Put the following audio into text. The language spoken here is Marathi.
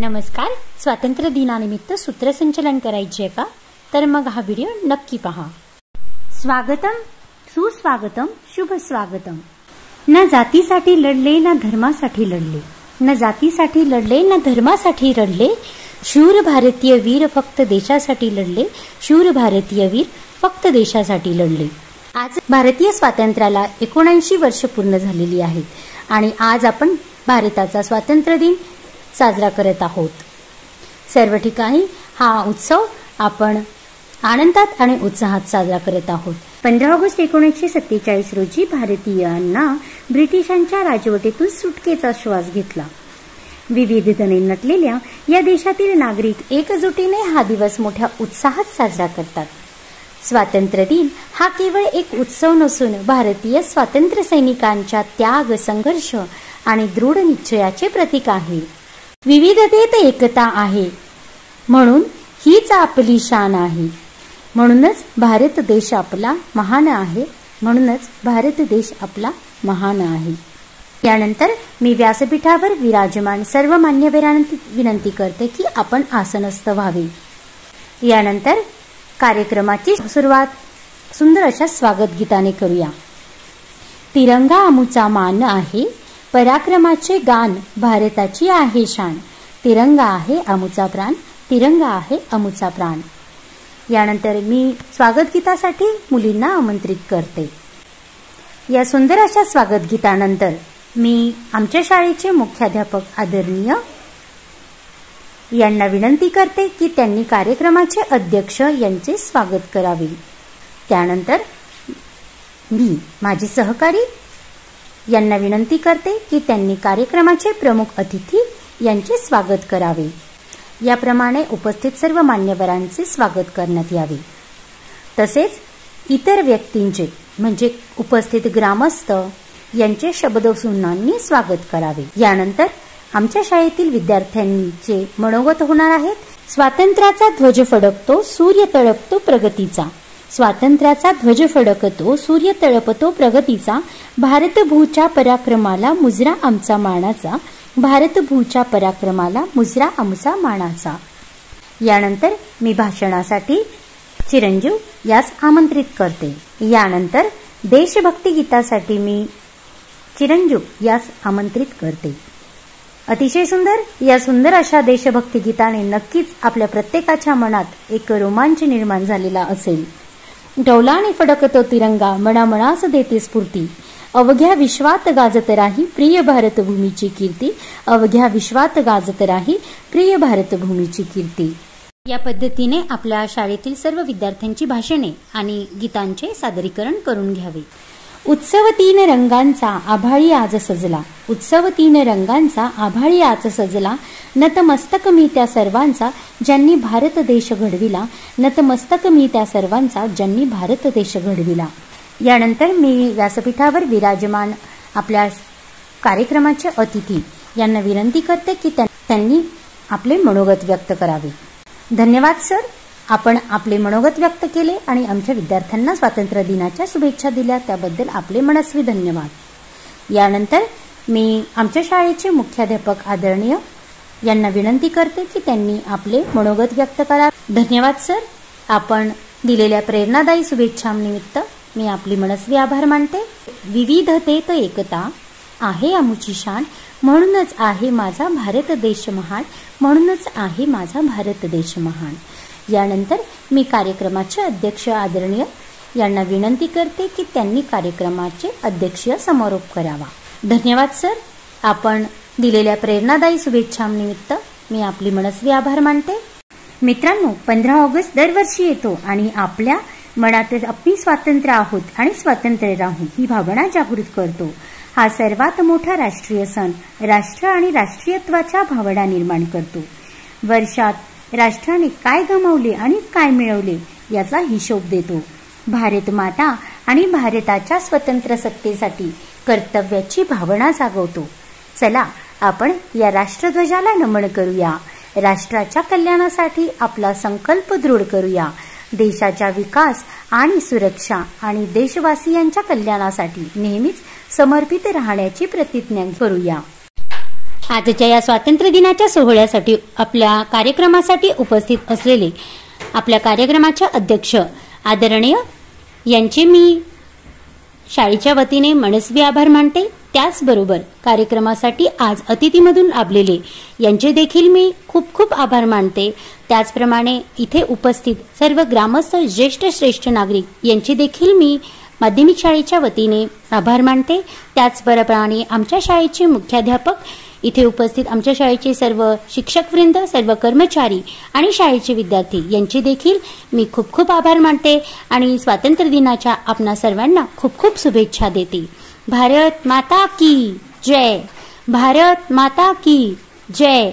नमस्कार. स्वातंत्र्य दिनानिमित्त सूत्रसंचलन करायचे आहे का? तर मग हा व्हिडिओ नक्की पहा. स्वागतम, सुस्वागतम, शुभ स्वागतम. न जातीसाठी लढले, न धर्मासाठी लढले, न जातीसाठी लढले, न धर्मासाठी लढले, शूर भारतीय वीर फक्त देशासाठी लढले, शूर भारतीय वीर फक्त देशासाठी लढले. आज भारतीय स्वातंत्र्याला 79 वर्ष पूर्ण झालेली आहेत आणि आज आपण भारताचा स्वातंत्र्य दिन साजरा करत आहोत. सर्व ठिकाणी हा उत्सव आपण आनंदात आणि उत्साहात साजरा करत आहोत. 15 ऑगस्ट 1947 रोजी भारतीयांना ब्रिटिशांच्या राजवटीतून सुटकेचा श्वास घेतला. विविधतेने नटलेल्या या देशातील नागरिक एकजुटीने हा दिवस मोठ्या उत्साहात साजरा करतात. स्वातंत्र्य दिन हा केवळ एक उत्सव नसून भारतीय स्वातंत्र्य सैनिकांच्या त्याग, संघर्ष आणि दृढ निश्चयाचे प्रतीक आहे. विविधतेत एकता आहे म्हणून हीच आपली शान आहे. म्हणूनच भारत देश आपला महान आहे. म्हणूनच भारत देश आपला महान आहे. यानंतर मी व्यासपीठावर विराजमान सर्व मान्यवरांना विनंती करते की आपण आसनस्थ व्हावे. यानंतर कार्यक्रमाची सुरुवात सुंदर अशा स्वागत गीताने करूया. तिरंगा आमुचा मान आहे, पराक्रमाचे गान भारताची आहे शान. तिरंगा आहे आमुचा प्राण, तिरंगा आहे आमुचा प्राण. यानंतर मी स्वागत गीतासाठी मुलींना आमंत्रित करते. या सुंदर अशा स्वागत गीतानंतर मी आमच्या शाळेचे मुख्याध्यापक आदरणीय यांना विनंती करते की त्यांनी कार्यक्रमाचे अध्यक्ष यांचे स्वागत करावे. त्यानंतर मी माझे सहकारी यांना विनंती करते की त्यांनी कार्यक्रमाचे प्रमुख अतिथी यांचे स्वागत करावे. याप्रमाणे उपस्थित सर्व मान्यवरांचे स्वागत करण्यात यावे. तसेच इतर व्यक्तींचे म्हणजे उपस्थित ग्रामस्थ यांचे शब्दसुमनांनी स्वागत करावे. यानंतर आमच्या शाळेतील विद्यार्थ्यांचे मनोगत होणार आहेत. स्वातंत्र्याचा ध्वज फडकतो, सूर्य तळपतो प्रगतीचा. स्वातंत्र्याचा ध्वज फडकतो, सूर्य तळपतो प्रगतीचा. भारतभूच्या पराक्रमाला मुजरा आमचा मानाचा. भारतभूच्या पराक्रमाला मुजरा आमचा मानाचा. यानंतर मी भाषणासाठी चिरंजीव यास आमंत्रित करते. यानंतर देशभक्ती गीतासाठी मी चिरंजीव यास आमंत्रित करते. अतिशय सुंदर. या सुंदर अशा देशभक्ती गीताने नक्कीच आपल्या प्रत्येकाच्या मनात एक रोमांच निर्माण झालेला असेल. डौलाने फडकतो तिरंगा, मनामनास देते स्फूर्ती. अवघ्या विश्वात गाजत राही प्रिय भारतभूमीची कीर्ती. अवघ्या विश्वात गाजत राही प्रिय भारतभूमीची कीर्ती. या पद्धतीने आपल्या शाळेतील सर्व विद्यार्थ्यांची भाषणे आणि गीतांचे सादरीकरण करून घ्यावे. उत्सव तीन रंगांचा आभाळी आज सजला. उत्सव तीन रंगांचा आभाळी आज सजला. नतमस्तक मी त्या सर्वांचा ज्यांनी भारत देश घडविला. नतमस्तक मी त्या सर्वांचा ज्यांनी भारत देश घडविला. यानंतर मी व्यासपीठावर विराजमान आपल्या कार्यक्रमाचे अतिथी यांना विनंती करते की त्यांनी आपले मनोगत व्यक्त करावे. धन्यवाद सर. आपण आपले मनोगत व्यक्त केले आणि आमच्या विद्यार्थ्यांना स्वातंत्र्य दिनाच्या शुभेच्छा दिल्या त्याबद्दल आपले मनस्वी धन्यवाद. यानंतर मी आमच्या शाळेचे मुख्याध्यापक आदरणीय यांना विनंती करते की त्यांनी आपले मनोगत व्यक्त करावे. धन्यवाद सर. आपण दिलेल्या प्रेरणादायी शुभेच्छांनिमित्त मी आपली मनस्वी आभार मानते. विविधतेत एकता आहे आमुची शान. म्हणूनच आहे माझा भारत देश महान. म्हणूनच आहे माझा भारत देश महान. यानंतर मी कार्यक्रमाचे अध्यक्ष आदरणीय यांना विनंती करते की त्यांनी कार्यक्रमाचे अध्यक्षीय समारोप करावा. धन्यवाद सर. आपण दिलेल्या प्रेरणादायी शुभेच्छांनिमित्त मी आपली मनस्वी आभार मानते. मित्रांनो, 15 ऑगस्ट दरवर्षी येतो आणि आपल्या मनात आपण स्वातंत्र्य आहोत आणि स्वातंत्र्य राहू ही भावना जागृत करतो. हा सर्वात मोठा राष्ट्रीय सण राष्ट्र आणि राष्ट्रीयत्वाच्या भावना निर्माण करतो. वर्षात राष्ट्राने काय गमावले आणि काय मिळवले याचा हिशोब देतो. भारत माता आणि भारताच्या स्वतंत्र सत्तेसाठी कर्तव्याची भावना जागवतो. चला आपण या राष्ट्रध्वजाला नमन करूया. राष्ट्राच्या कल्याणासाठी आपला संकल्प दृढ करूया. देशाचा विकास आणि सुरक्षा आणि देशवासियांच्या कल्याणासाठी नेहमीच समर्पित राहण्याची प्रतिज्ञा करूया. आजच्या या स्वातंत्र्य दिनाच्या सोहळ्यासाठी आपल्या कार्यक्रमासाठी उपस्थित असलेले आपल्या कार्यक्रमाचे अध्यक्ष आदरणीय यांचे मी शाळेच्या वतीने मनस्वी आभार मानते. त्याचबरोबर कार्यक्रमासाठी आज अतिथीमधून लाभलेले यांचे देखील मी खूप खूप आभार मानते. त्याचप्रमाणे इथे उपस्थित सर्व ग्रामस्थ ज्येष्ठ श्रेष्ठ नागरिक यांचे देखील मी माध्यमिक शाळेच्या वतीने आभार मानते. त्याचप्रमाणे आमच्या शाळेचे मुख्याध्यापक, इथे उपस्थित आमच्या शाळेचे सर्व शिक्षकवृंद, सर्व कर्मचारी आणि शाळेचे विद्यार्थी यांचे देखील मी खूप खूप आभार मानते आणि स्वातंत्र्य दिनाच्या आपणा सर्वांना खूप खूप शुभेच्छा देते. भारत माता की जय. भारत माता की जय.